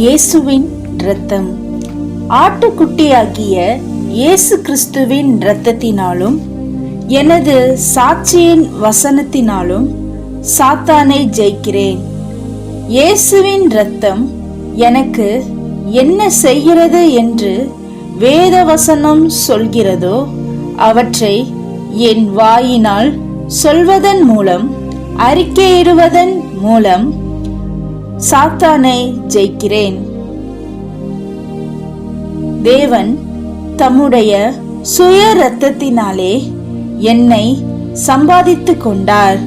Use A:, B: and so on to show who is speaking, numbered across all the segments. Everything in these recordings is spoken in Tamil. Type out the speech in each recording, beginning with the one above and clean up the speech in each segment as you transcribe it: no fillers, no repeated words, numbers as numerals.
A: இயேசுவின் இரத்தம். ஆட்டுக்குட்டியாகிய இயேசு கிறிஸ்துவின் இரத்தத்தினாலும் எனது சாட்சியின் வசனத்தினாலும் சாத்தானை ஜெயிக்கிறேன். இயேசுவின் இரத்தம் எனக்கு என்ன செய்கிறது என்று வேத வசனம் சொல்கிறதோ அவற்றை என் வாயினால் சொல்வதன் மூலம், அறிக்கையிடுவதன் மூலம் சாத்தானை ஜெயிக்கிறேன். தேவன் தம்முடைய சுய இரத்தத்தினாலே என்னை சம்பாதித்துக் கொண்டார்.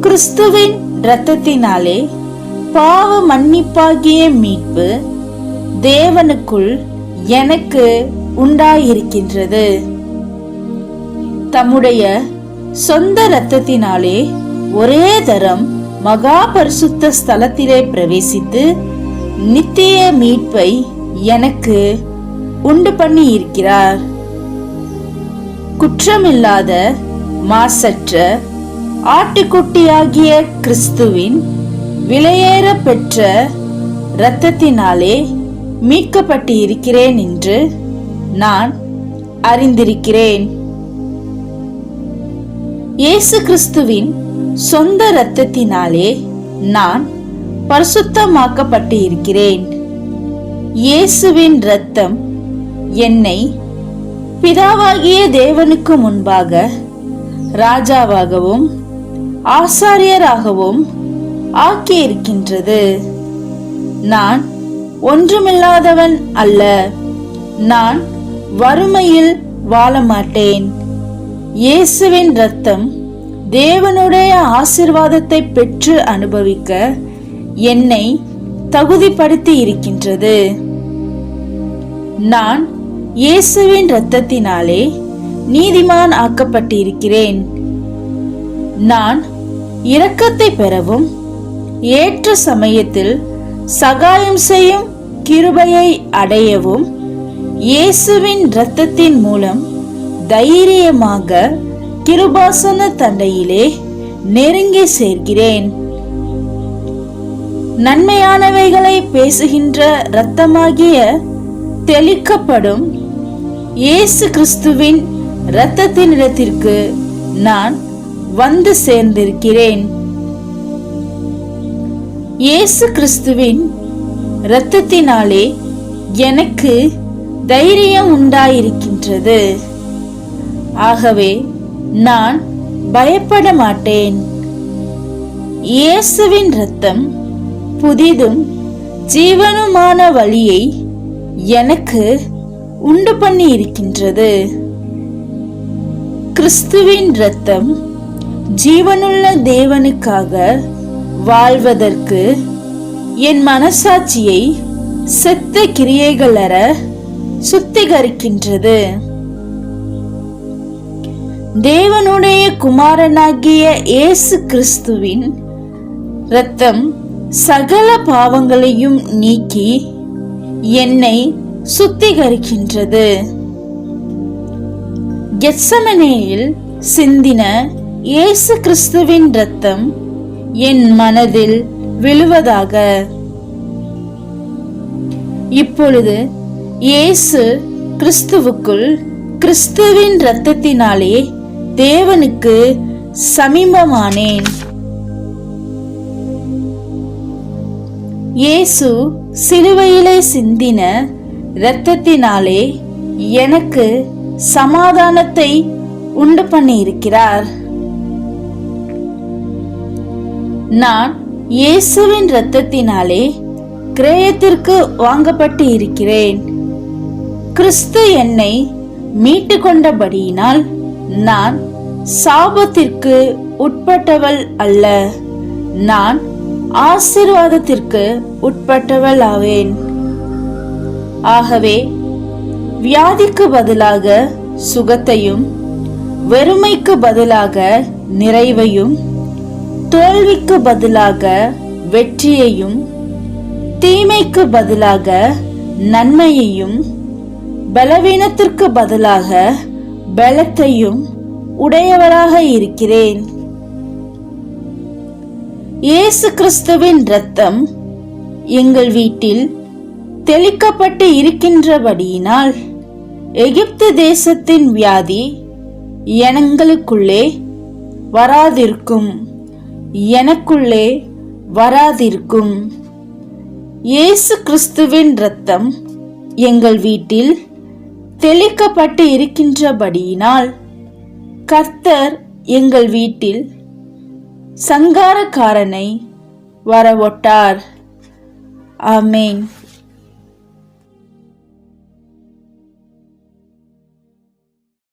A: கிறிஸ்துவின் இரத்தத்தினாலே பாவ மன்னிப்பாகிய மீட்பு தேவனுக்குள் எனக்கு உண்டாயிருக்கின்றது. தம்முடைய சொந்த இரத்தத்தினாலே ஒரே தரம் மகா பரிசுத்த ஸ்தலத்திலே பிரவேசித்து நித்திய மீட்பை எனக்கு உண்டு பண்ணி இருக்கிறார். குற்றமில்லாத மாசற்ற ஆட்டுக்குட்டியாகிய கிறிஸ்துவின் விலையேற பெற்ற இரத்தத்தினாலே மீட்கப்பட்டு இருக்கிறேன் என்று நான் அறிந்திருக்கிறேன். இயேசு கிறிஸ்துவின் சொந்த இரத்தத்தினாலே நான் பரிசுத்தமாக்கப்பட்டு இருக்கிறேன். இயேசுவின் இரத்தம் என்னை பிதாவாகிய தேவனுக்கு முன்பாக ராஜாவாகவும் ஆசாரியராகவும் ஆக்கியிருக்கின்றது. நான் ஒன்றுமில்லாதவன் அல்ல. நான் வறுமையில் வாழ மாட்டேன். இயேசுவின் இரத்தம் தேவனுடைய ஆசீர்வாதத்தை பெற்று அனுபவிக்க என்னை தகுதிப்படுத்தி இருக்கின்றது. நான் இயேசுவின் இரத்தத்தினாலே நீதிமான் ஆக்கப்பட்டு இருக்கிறேன். நான் இரக்கத்தை பெறவும் ஏற்ற சமயத்தில் சகாயம் செய்யும் கிருபையை அடையவும் இயேசுவின் இரத்தத்தின் மூலம் தைரியமாக கிருபாசன தண்டையிலே நெருங்கி சேர்க்கிறேன். நன்மையானவைகளை பேசுகின்ற இரத்தமாகிய தெளிக்கப்படும் இயேசு கிறிஸ்துவின் இரத்தத்தினிடத்திற்கு நான் வந்து சேர்ந்திருக்கிறேன். இயேசு கிறிஸ்துவின் இரத்தத்தினாலே எனக்கு தைரியம் உண்டாயிருக்கின்றது. ஆகவே நான் பயப்பட மாட்டேன். இயேசுவின் இரத்தம் புதிதும் ஜீவனுமான வழியை எனக்கு உண்டு பண்ணி இருக்கின்றது. கிறிஸ்துவின் இரத்தம் ஜீவனுள்ள தேவனுக்காக வாழ்வதற்கு என் மனசாட்சியை செத்த கிரியைகளற சுத்திகரிக்கின்றது. தேவனுடைய குமாரனாகிய இயேசு கிறிஸ்துவின் இரத்தம் சகல பாவங்களையும் நீக்கி என்னை சுத்திகரிக்கின்றது. கெத்செமனேயில் சிந்தின இயேசு கிறிஸ்துவின் இரத்தம் என் மனதில் விழுவதாக. இப்பொழுது இயேசு கிறிஸ்துவுக்குள் கிறிஸ்துவின் இரத்தத்தினாலே தேவனுக்கு சமீபமானேன். இயேசு சிலுவையிலே சிந்தின இரத்தத்தினாலே எனக்கு சமாதானத்தை உண்டு பண்ணி இருக்கிறார். நான் இயேசுவின் இரத்தத்தினாலே கிரயத்திற்கு வாங்கப்பட்டு இருக்கிறேன். கிறிஸ்து என்னை மீட்டு கொண்டபடியினால் நான் சாபத்திற்கு உட்பட்டவள் அல்ல, நான் ஆசீர்வாதத்திற்கு உட்பட்டவள் ஆவேன். ஆகவே வியாதிக்கு பதிலாக சுகத்தையும், வெறுமைக்கு பதிலாக நிறைவையும், தோல்விக்கு பதிலாக வெற்றியையும், தீமைக்கு பதிலாக நன்மையையும், பலவீனத்திற்கு பதிலாக பலத்தையும் உடையவராக இருக்கிறேன். இயேசு கிறிஸ்துவின் இரத்தம் எங்கள் வீட்டில் தெளிக்கப்பட்டு இருக்கின்றபடியினால் எகிப்து தேசத்தின் வியாதி எங்களுக்குள்ளே வராதிருக்கும், எனக்குள்ளே வராதிருக்கும். இயேசு கிறிஸ்துவின் இரத்தம் எங்கள் வீட்டில் தெளிக்கப்பட்டு இருக்கின்றபடியினால் கர்த்தர் எங்கள் வீட்டில் சங்காரக்காரனை வரவொட்டார். ஆமென்.